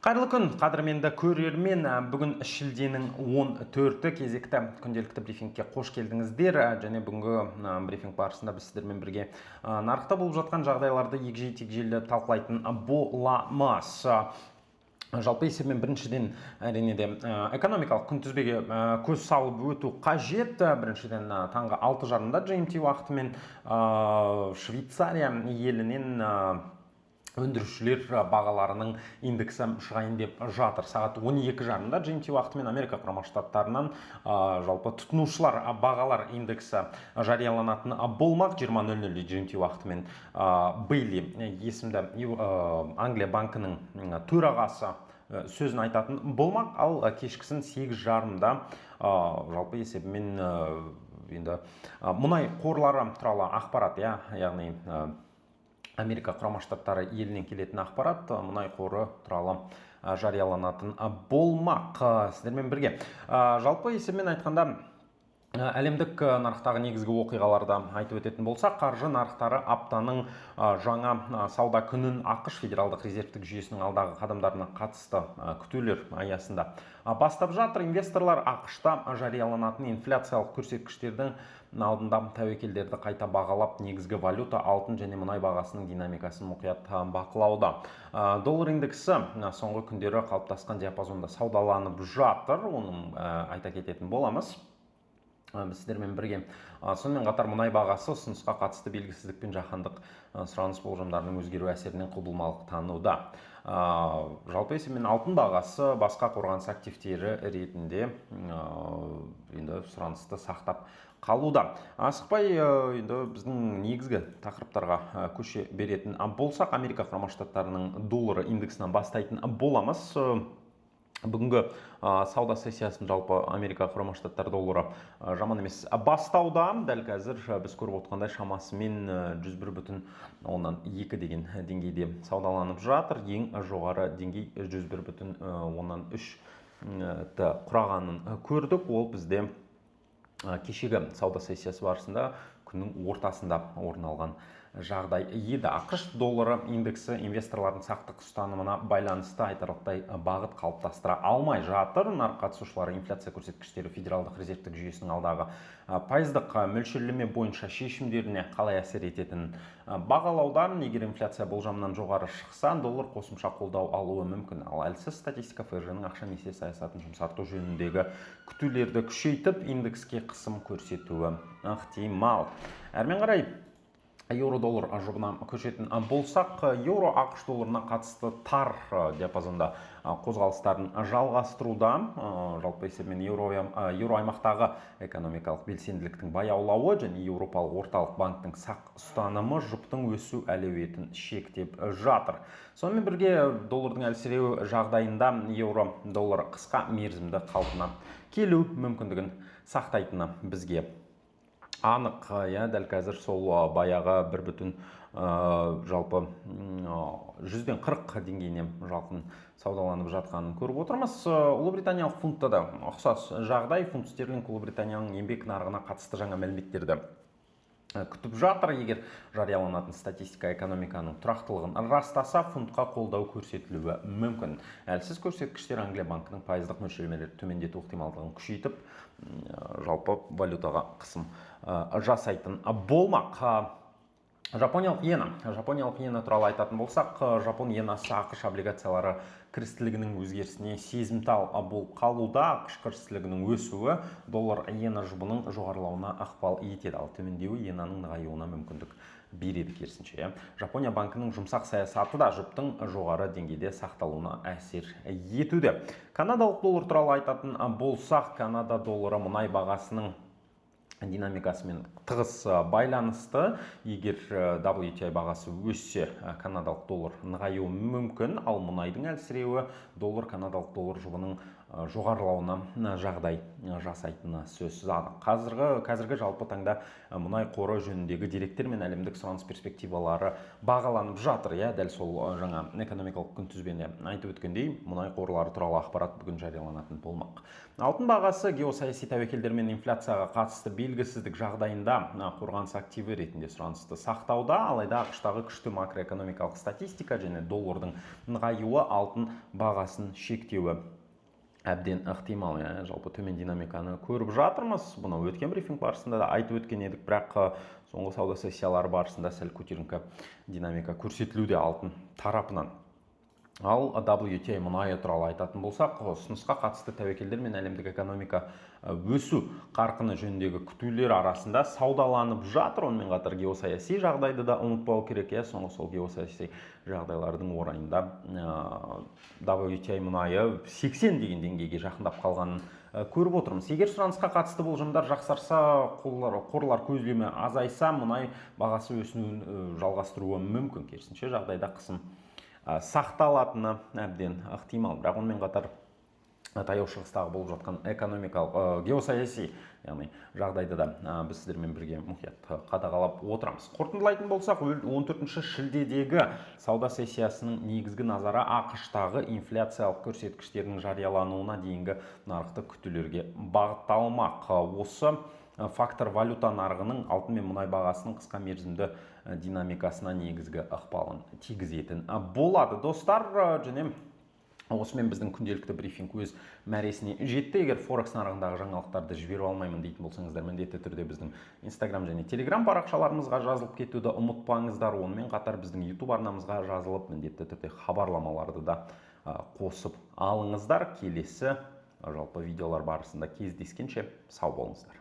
Қайырлы күн, қадірменді көрермен. Бүгін шілденің 14-і кезекті күнделікті брифингке қош келдіңіздер. Және бүгінгі брифинг барысында біз сіздермен бірге нарықта болып жатқан жағдайларды егжей-тегжейлі талқылайтын боламыз. Жалпы есебімен біріншіден әрине де экономикалық күнтізбеге көз салып өту қажет. Біріншіден таңғы 6:30-да GMT уақытымен Швейцария елінен өндірушілер бағаларының индексі шығайын деп жатыр. Сағат 12:30-да GMT уақытымен Америка құрама штаттарынан жалпы тұтынушылар бағалар индексі жарияланатын болмақ. 20:00 GMT уақытымен Бейли есімді Англия банкінің төрағасы сөзін айтатын болмақ. Ал кешкісін 8:30-да жалпы есебімен енді мұнай қорлары туралы ақпарат, яғни Америка құрама штаттары елінен келетін ақпарат мұнай қоры туралы жарияланатын болмақ. Сіздермен бірге жалпы есебімен айтқанда әлемдік нарықтағы негізгі оқиғаларды айтып өтетін болсақ, қаржы нарықтары аптаның жаңа сауда күнін ақш федералдық резервтік жүйесінің алдағы қадамдарына қатысты күтулер аясында бастап жатыр. Инвесторлар ақшта жарияланатын инфляциялық көрсеткіштердің алдында тәуекелдерді қайта бағалап, негізгі валюта, алтын және мұнай бағасының динамикасын мұқият бақылауда. Доллар индексі соңғы күндері қалыптасқан диапазонда саудаланып жатыр. Оның айта кететін боламыз. Біз сіздермен бірге. Сонымен қатар мұнай бағасы ұсынысқа қатысты белгісіздік пен жаһандық сұраныс болжамдарының өзгеру әсерінен құбылмалық тануда. Жалпы есебімен алтын бағасы басқа қорғаныс активтері ретінде енді сұранысты сақтап қалуда. Асықпай енді біздің негізгі тақырыптарға көше беретін болсақ, Америка құрама штаттарының доллары индексінен бастайтын боламыз. Бүгінгі сауда сессиясын жалпы Америка құрама штаттар доллары жаман емес бастауда. Дәл қазір біз көріп отқандай шамасымен 101,2 деген деңгейде саудаланып жатыр. Ең жоғары деңгей 101,3-ті құрағанын көрдік. Ол бізде кешегі сауда сессиясы барысында күннің ортасында орын алған жағдай еді. ақш доллары индексі инвесторлардың сақтық ұстанымына байланысты айтарлықтай бағыт қалыптастыра алмай жатыр. Нарық қатысушылары инфляция көрсеткіштері федералдық резервтік жүйесінің алдағы пайыздық мөлшерлеме бойынша шешімдеріне қалай әсер ететінін бағалаудан. Егер инфляция болжамынан жоғары шықса, доллар қосымша қолдау алуы мүмкін. Ал әлсіз статистика ФРЖ-нің ақша несие саясатын жұмсарту жөніндегі күтулерді күшейтіп, индекске қысым көрсетуі ықтимал. Әрмен қарай еуро-доллар жұбына көшетін болсақ, еуро ақш долларына қатысты тар диапазонда қозғалыстарын жалғастыруда. Жалпы есебімен еуро аймақтағы экономикалық белсенділіктің баяулауы және Еуропалық орталық банктің сақ ұстанымы жұптың өсу әлеуетін шектеп жатыр. Сонымен бірге доллардың әлсіреуі жағдайында еуро-доллар қысқа мерзімді қалпына келу мүмкіндігін сақтайтыны бізге анық. Дәл қазір сол баяғы 1,40 деңгейіне жалқын саудаланып жатқанын көріп отырмыз. Ұлыбританиялық фунтта да ұқсас жағдай. Фунт стерлинг Ұлыбританияның еңбек нарығына қатысты жаңа мәліметтерді күтіп жатыр. Егер жарияланатын статистика экономиканың тұрақтылығын растаса, фунтқа қолдау көрсетілуі мүмкін. Әлсіз көрсеткіштер Англия банкінің пайыздық мөлшерлемелерді төмендету ықтималдығын күшейтіп, жалпы валютаға қысым жасайтын болмақ. Жапониялық иена туралы айтатын болсақ, Жапон иенасы ақш облигациялары кірістілігінің өзгерісіне сезімтал болып қалуда. ақш кірістілігінің өсуі доллар иена жұбының жоғарылауына ықпал етеді, ал төмендеуі иенаның нығаюына мүмкіндік береді керісінше. Жапония банкінің жұмсақ саясаты да жұптың жоғары деңгейде сақталуына әсер етуде. Канадалық доллар туралы айтатын болсақ, Канада доллары мұнай бағасының динамикасымен тығыз байланысты. Егер WTI бағасы өссе, канадалық доллар нығаюы мүмкін, ал мұнайдың әлсіреуі доллар канадалық доллар жұбының жоғарылауына жағдай жасайтыны сөзсіз. Қазіргі жалпы таңда мұнай қоры жөніндегі деректер мен әлемдік сұраныс перспективалары бағаланып жатыр. Дәл сол жаңа экономикалық күнтізбені айтып өткендей, мұнай қорлары туралы ақпарат бүгін жарияланатын болмақ. Алтын бағасы геосаяси тәуекелдер мен инфляцияға қатысты белгісіздік жағдайында қорғаныс активі ретінде сұранысты сақтауда, алайда ақш-тағы күшті макроэкономикалық статистика және доллардың нығаюы алтын бағасын шектеуі әбден ықтимал. Жалпы төмен динамиканы көріп жатырмыз. Бұны өткен брифинг барысында да айтып өткен едік, бірақ соңғы сауда сессиялары барысында сәл көтеріңкі динамика көрсетілуде алтын тарапынан. Ал WTI мұнайы туралы айтатын болсақ, ұсынысқа қатысты тәуекелдер мен әлемдік экономика өсу қарқыны жөніндегі күтулер арасында саудаланып жатыр. Онымен қатар геосаяси жағдайды да ұмытпау керек. Соңғы сол геосаяси жағдайлардың орайында WTI мұнайы 80 деген деңгейге жақындап қалғанын көріп отырмыз. Егер сұранысқа қатысты болжамдар жақсарса, қорлар көзлемі азайса, мұнай бағасы өсуін жалғастыруы мүмкін. Керісінше жағдайда қысым сақталатыны әбден ықтимал. Бірақ онымен қатар таяу шығыстағы болып жатқан экономикалық геосаяси жағдайды да біз сіздермен бірге мұқият қадағалап отырамыз. Қорытындылайтын болсақ, 14 шілдедегі сауда сессиясының негізгі назары ақш-тағы инфляциялық көрсеткіштерінің жариялануына дейінгі нарықтық күтулерге бағытталмақ. Осы фактор валюта нарығының алтын мен мұнай бағасының қысқа мерзімді динамикасына негізгі ықпалын тигізетін болады. Достар, және осымен біздің күнделікті брифинг өз мәресіне жетті. Егер Форекс нарығындағы жаңалықтарды жіберіп алмаймын дейтін болсаңыздар, міндетті түрде біздің Instagram және Telegram парақшаларымызға жазылып кетуді ұмытпаңыздар. Онымен қатар біздің YouTube арнамызға жазылып, міндетті түрде хабарламаларды да қосып алыңыздар. Келесі жалпы видеолар барысында кездескенше сау болыңыздар.